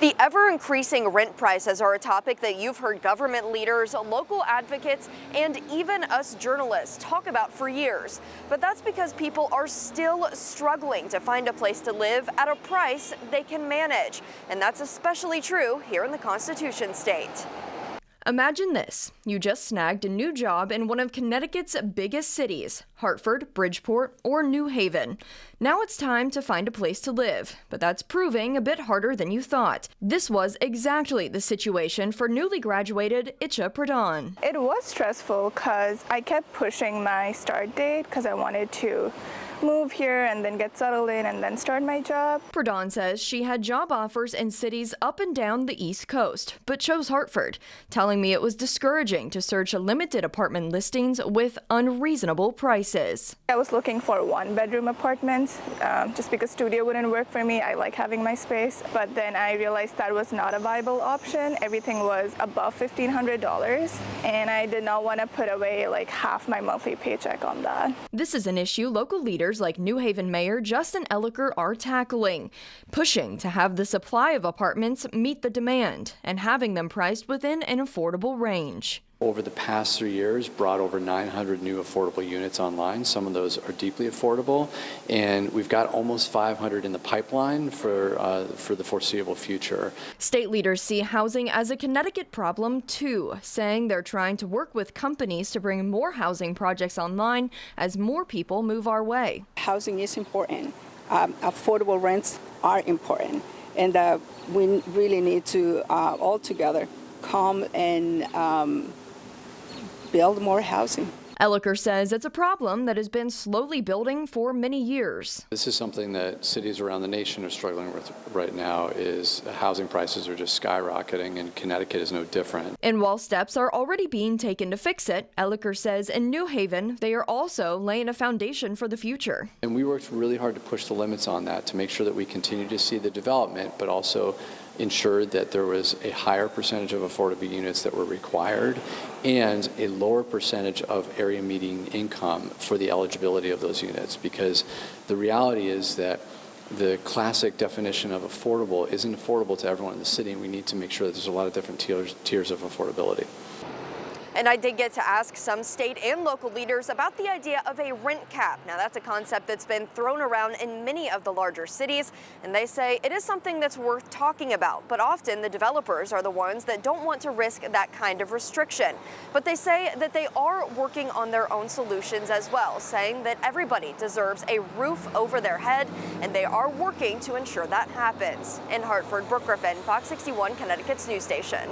The ever-increasing rent prices are a topic that you've heard government leaders, local advocates, and even us journalists talk about for years. But that's because people are still struggling to find a place to live at a price they can manage. And that's especially true here in the Constitution State. Imagine this. You just snagged a new job in one of Connecticut's biggest cities, Hartford, Bridgeport, or New Haven. Now it's time to find a place to live, but that's proving a bit harder than you thought. This was exactly the situation for newly graduated Itcha Pradhan. It was stressful because I kept pushing my start date because I wanted to move here and then get settled in and then start my job. Pradhan says she had job offers in cities up and down the East Coast, but chose Hartford, telling me it was discouraging to search limited apartment listings with unreasonable prices. I was looking for one-bedroom apartments just because studio wouldn't work for me. I like having my space, but then I realized that was not a viable option. Everything was above $1,500, and I did not want to put away like half my monthly paycheck on that. This is an issue local leaders like New Haven Mayor Justin Elicker are tackling, pushing to have the supply of apartments meet the demand and having them priced within an affordable range. Over the past 3 years, brought over 900 new affordable units online. Some of those are deeply affordable, and we've got almost 500 in the pipeline for the foreseeable future. State leaders see housing as a Connecticut problem too, saying they're trying to work with companies to bring more housing projects online as more people move our way. Housing is important. Affordable rents are important, and we really need to all together come and build more housing. Elicker says it's a problem that has been slowly building for many years. This is something that cities around the nation are struggling with right now. Is housing prices are just skyrocketing, and Connecticut is no different. And while steps are already being taken to fix it, Elicker says in New Haven they are also laying a foundation for the future. And we worked really hard to push the limits on that to make sure that we continue to see the development, but also ensured that there was a higher percentage of affordable units that were required and a lower percentage of area median income for the eligibility of those units, because the reality is that the classic definition of affordable isn't affordable to everyone in the city, and we need to make sure that there's a lot of different tiers of affordability. And I did get to ask some state and local leaders about the idea of a rent cap. Now, that's a concept that's been thrown around in many of the larger cities, and they say it is something that's worth talking about. But often the developers are the ones that don't want to risk that kind of restriction. But they say that they are working on their own solutions as well, saying that everybody deserves a roof over their head, and they are working to ensure that happens. In Hartford, Brooke Griffin, Fox 61, Connecticut's news station.